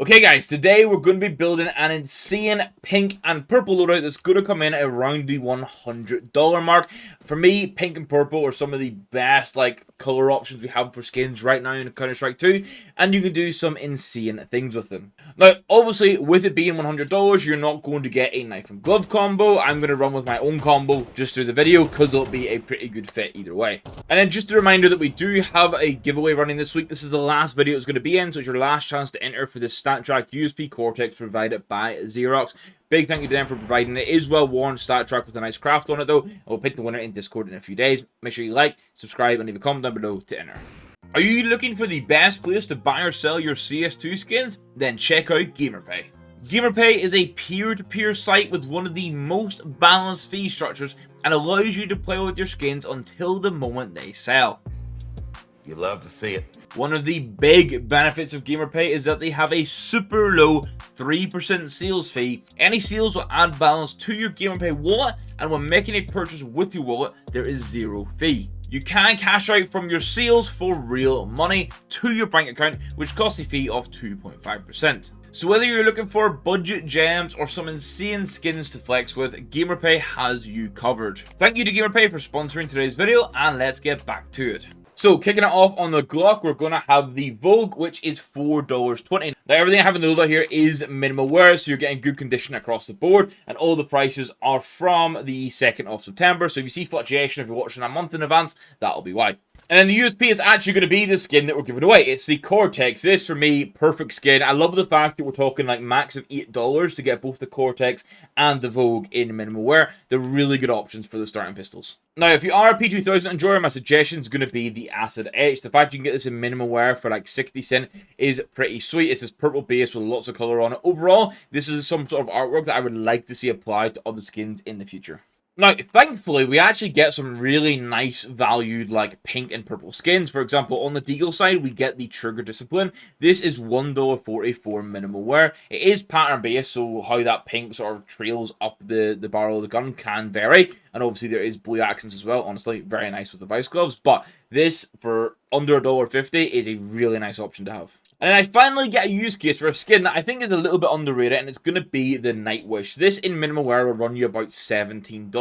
Okay guys, today we're going to be building an insane pink and purple loadout that's going to come in at around the $100 mark. For me, pink and purple are some of the best color options we have for skins right now in Counter-Strike 2, and you can do some insane things with them. Now, obviously, with it being $100, you're not going to get a knife and glove combo. I'm going to run with my own combo just through the video because it'll be a pretty good fit either way. And then just a reminder that we do have a giveaway running this week. This is the last video it's going to be in, so it's your last chance to enter for this StatTrack USP Cortex provided by Xerox. Big thank you to them for providing it. It is well worn StatTrack with a nice craft on it though. I'll pick the winner in Discord in a few days. Make sure you like, subscribe, and leave a comment down below to enter. Are you looking for the best place to buy or sell your CS2 skins? Then check out GamerPay. GamerPay is a peer-to-peer site with one of the most balanced fee structures and allows you to play with your skins until the moment they sell. You love to see it. One of the big benefits of GamerPay is that they have a super low 3% sales fee. Any sales will add balance to your GamerPay wallet, and when making a purchase with your wallet, there is zero fee. You can cash out from your sales for real money to your bank account, which costs a fee of 2.5%. So whether you're looking for budget gems or some insane skins to flex with, GamerPay has you covered. Thank you to GamerPay for sponsoring today's video, and let's get back to it. So, kicking it off on the Glock, we're going to have the Vogue, which is $4.20. Now, everything I have in the loadout here is minimal wear, so you're getting good condition across the board, and all the prices are from the 2nd of September. So, if you see fluctuation, if you're watching a month in advance, that'll be why. And then the USP is actually going to be the skin that we're giving away. It's the Cortex. This, for me, perfect skin. I love the fact that we're talking max of $8 to get both the Cortex and the Vogue in minimal wear. They're really good options for the starting pistols. Now, if you are a P2000 enjoyer, my suggestion is going to be the Acid Etch. The fact you can get this in minimal wear for 60 cents is pretty sweet. It's this purple base with lots of color on it. Overall, this is some sort of artwork that I would like to see applied to other skins in the future. Now, thankfully, we actually get some really nice valued pink and purple skins. For example, on the Deagle side, we get the Trigger Discipline. This is $1.40 for minimal wear. It is pattern based, so how that pink sort of trails up the barrel of the gun can vary. And obviously there is blue accents as well. Honestly, very nice with the Vice Gloves. But this, for under $1.50, is a really nice option to have. And then I finally get a use case for a skin that I think is a little bit underrated, and it's going to be the Nightwish. This in minimal wear will run you about $17.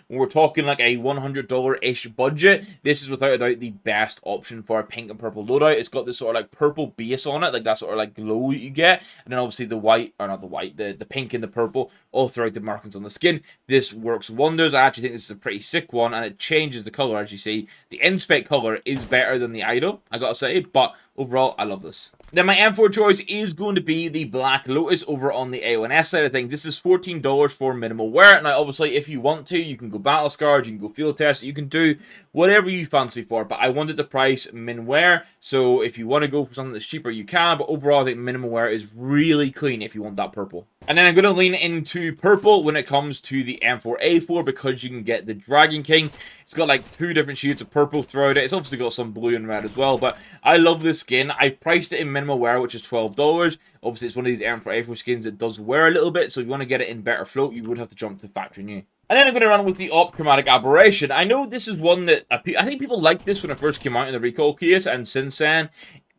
When we're talking a $100-ish budget, this is without a doubt the best option for a pink and purple loadout. It's got this sort of purple base on it, that sort of glow that you get. And then obviously the white, or not the white, the pink and the purple all throughout the markings on the skin. This works wonders. I actually think this is a pretty sick one, and it changes the color as you see. The inspect color is better than the idle, I gotta say, but overall, I love this. Then my M4 choice is going to be the Black Lotus over on the AONS side of things. This is $14 for minimal wear. Now, obviously, if you want to, you can go battle scarred, you can go field test, you can do whatever you fancy for. But I wanted the price min wear, so if you want to go for something that's cheaper, you can. But overall, I think minimal wear is really clean if you want that purple. And then I'm going to lean into purple when it comes to the M4A4 because you can get the Dragon King. It's got 2 different shades of purple throughout it. It's obviously got some blue and red as well, but I love this skin. I've priced it in minimal wear, which is $12. Obviously, it's one of these M4A4 skins that does wear a little bit, so if you want to get it in better float, you would have to jump to factory new. And then I'm going to run with the Op Chromatic Aberration. I know this is one that I think people liked this when it first came out in the recoil case, and since then,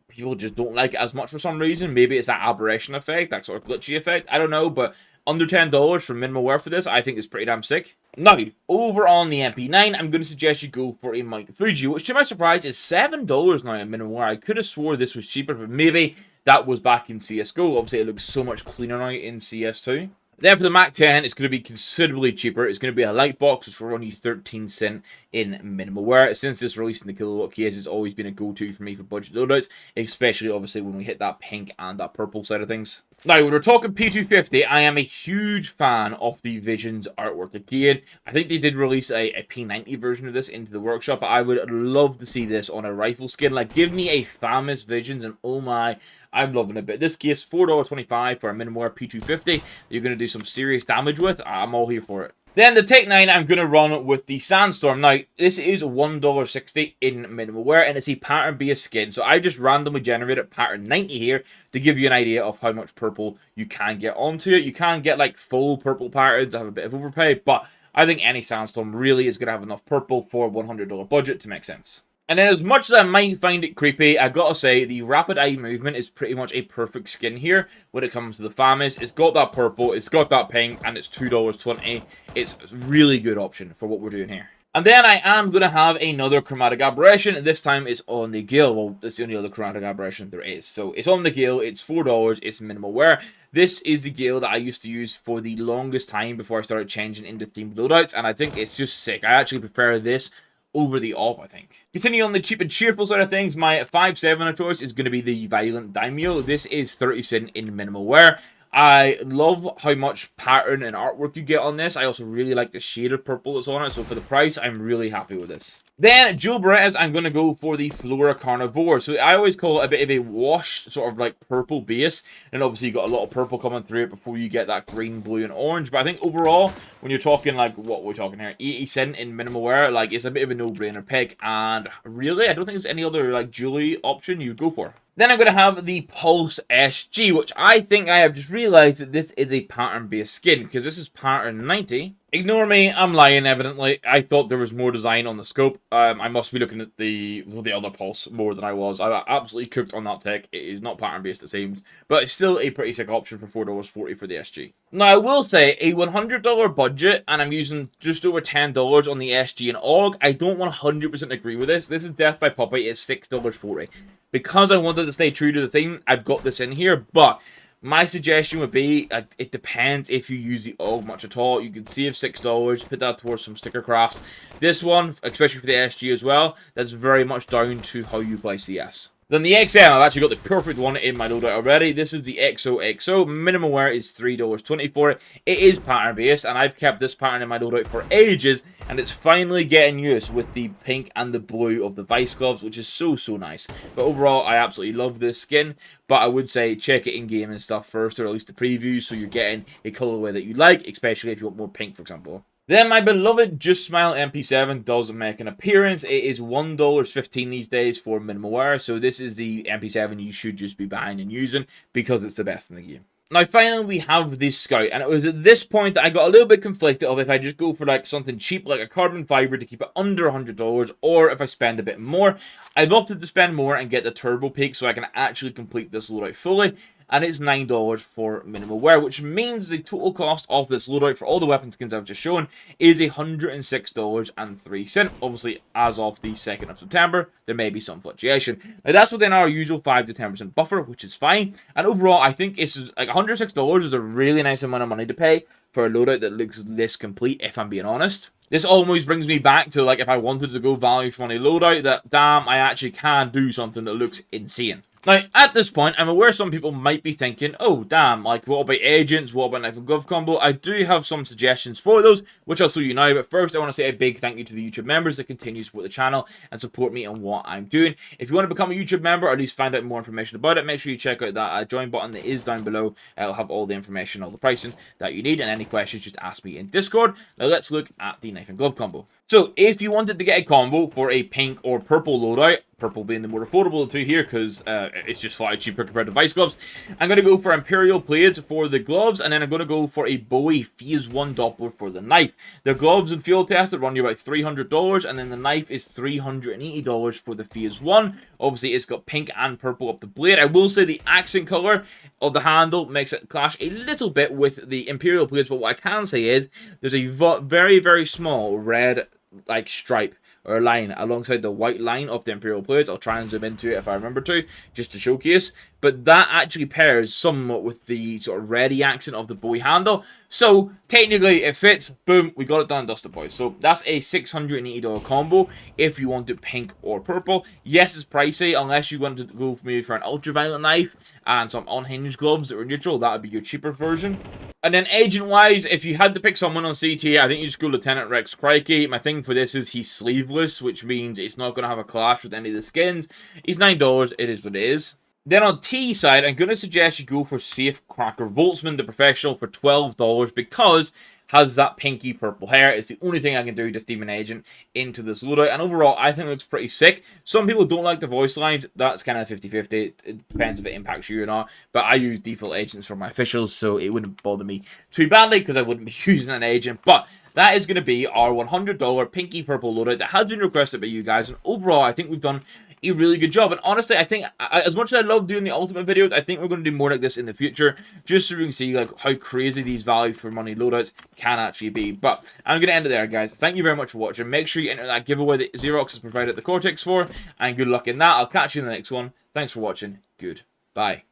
people just don't like it as much for some reason. Maybe it's that aberration effect, that sort of glitchy effect. I don't know, but under $10 for minimal wear for this, I think is pretty damn sick. Now, over on the MP9, I'm going to suggest you go for a Mount Fuji, which to my surprise is $7 now in minimal wear. I could have swore this was cheaper, but maybe that was back in CSGO. Obviously, it looks so much cleaner now in CS2. Then for the Mac 10, it's going to be considerably cheaper. It's going to be a light box, which will run you 13 cents in minimal wear. Since this release in the kilowatt case, it's always been a go-to for me for budget loadouts, especially obviously when we hit that pink and that purple side of things. Now, when we're talking P250, I am a huge fan of the Visions artwork. Again, I think they did release a P90 version of this into the workshop, but I would love to see this on a rifle skin. Give me a famous Visions, and oh my, I'm loving it. But this case, $4.25 for a minimal wear P250, you're going to do some serious damage with. I'm all here for it. Then the Tech 9, I'm going to run with the Sandstorm. Now, this is $1.60 in minimal wear, and it's a pattern-based skin. So I just randomly generated pattern 90 here to give you an idea of how much purple you can get onto it. You can get full purple patterns that have a bit of overpay, but I think any Sandstorm really is going to have enough purple for a $100 budget to make sense. And then as much as I might find it creepy, I gotta say, the rapid eye movement is pretty much a perfect skin here when it comes to the FAMAS. It's got that purple, it's got that pink, and it's $2.20. It's a really good option for what we're doing here. And then I am going to have another chromatic aberration. This time it's on the Gale. Well, that's the only other chromatic aberration there is. So it's on the Gale. It's $4. It's minimal wear. This is the Gale that I used to use for the longest time before I started changing into themed loadouts. And I think it's just sick. I actually prefer this over the AWP, I think. Continuing on the cheap and cheerful side of things, my 5.7 of choice is going to be the Violent Daimyo. This is 30 cent in minimal wear. I love how much pattern and artwork you get on this. I also really like the shade of purple that's on it. So for the price, I'm really happy with this. Then, Jewel Berettas, I'm going to go for the Flora Carnivore. So I always call it a bit of a washed, sort of like purple base. And obviously you got a lot of purple coming through it before you get that green, blue, and orange. But I think overall, when you're talking like, what we're talking here, 80 cent in minimal wear, like it's a bit of a no-brainer pick. And really, I don't think there's any other like jewelry option you'd go for. Then I'm going to have the Pulse SG, which I think I have just realized that this is a pattern-based skin, because this is pattern 90. Ignore me, I'm lying, evidently. I thought there was more design on the scope. I must be looking at the other Pulse more than I was. I absolutely cooked on that tech. It is not pattern-based, it seems, but it's still a pretty sick option for $4.40 for the SG. Now, I will say, a $100 budget, and I'm using just over $10 on the SG and AUG. I don't 100% agree with this. This is Death by Puppy, it's $6.40. Because I wanted to stay true to the theme, I've got this in here, but my suggestion would be, it depends if you use the AUG much at all. You can save $6, put that towards some sticker crafts. This one, especially for the SG as well, that's very much down to how you play CS. Then the XM, I've actually got the perfect one in my loadout already. This is the XOXO. Minimum wear is $3.20 for it. It is pattern based, and I've kept this pattern in my loadout for ages, and it's finally getting used with the pink and the blue of the Vice gloves, which is so nice. But overall, I absolutely love this skin, but I would say check it in game and stuff first, or at least the previews, so you're getting a colorway that you like, especially if you want more pink, for example. Then my beloved Just Smile MP7 does make an appearance. It is $1.15 these days for minimal wear, so this is the MP7 you should just be buying and using because it's the best in the game. Now finally we have the Scout, and it was at this point that I got a little bit conflicted of if I just go for like something cheap like a carbon fiber to keep it under $100, or if I spend a bit more. I've opted to spend more and get the turbo peak so I can actually complete this loadout fully. And it's $9 for minimal wear, which means the total cost of this loadout for all the weapon skins I've just shown is $106.03. Obviously, as of the 2nd of September, there may be some fluctuation. Now, that's within our usual 5 to 10% buffer, which is fine. And overall, I think it's like $106 is a really nice amount of money to pay for a loadout that looks this complete, if I'm being honest. This almost brings me back to, like, if I wanted to go value for money loadout, that, damn, I actually can do something that looks insane. Now, at this point, I'm aware some people might be thinking, oh, damn, like, what about agents? What about knife and glove combo? I do have some suggestions for those, which I'll show you now. But first, I want to say a big thank you to the YouTube members that continue to support the channel and support me on what I'm doing. If you want to become a YouTube member, or at least find out more information about it, make sure you check out that join button that is down below. It'll have all the information, all the pricing that you need, and any questions, just ask me in Discord. Now, let's look at the knife and glove combo. So, if you wanted to get a combo for a pink or purple loadout, purple being the more affordable of the two here because it's just far cheaper compared to Vice gloves, I'm going to go for Imperial Blades for the gloves, and then I'm going to go for a Bowie Phase 1 Doppler for the knife. The gloves and field tested run you about $300, and then the knife is $380 for the Phase 1. Obviously, it's got pink and purple up the blade. I will say the accent color of the handle makes it clash a little bit with the Imperial Blades, but what I can say is there's a very small red like stripe or line alongside the white line of the Imperial Blades. I'll try and zoom into it if I remember to, just to showcase. But that actually pairs somewhat with the sort of reddy accent of the Bowie handle. So, technically, it fits. Boom, we got it done, dusted, boys. So, that's a $680 combo if you want it pink or purple. Yes, it's pricey, unless you wanted to go for maybe for an ultraviolet knife and some unhinged gloves that were neutral. That would be your cheaper version. And then agent-wise, if you had to pick someone on CT, I think you just go Lieutenant Rex Crikey. My thing for this is he's sleeveless, which means it's not going to have a clash with any of the skins. He's $9. It is what it is. Then on T side, I'm going to suggest you go for Safe Cracker Voltsman, the professional, for $12 because has that pinky purple hair. It's the only thing I can do to theme an agent into this loadout. And overall, I think it looks pretty sick. Some people don't like the voice lines. That's kind of 50-50. It depends if it impacts you or not. But I use default agents for my officials, so it wouldn't bother me too badly because I wouldn't be using an agent. But that is going to be our $100 pinky purple loadout that has been requested by you guys. And overall, I think we've done a really good job. And honestly, I think as much as I love doing the ultimate videos, I think we're going to do more like this in the future, just so we can see like how crazy these value for money loadouts can actually be. But I'm going to end it there, guys. Thank you very much for watching. Make sure you enter that giveaway that Xerox has provided the Cortex for, and good luck in that. I'll catch you in the next one. Thanks for watching. Goodbye.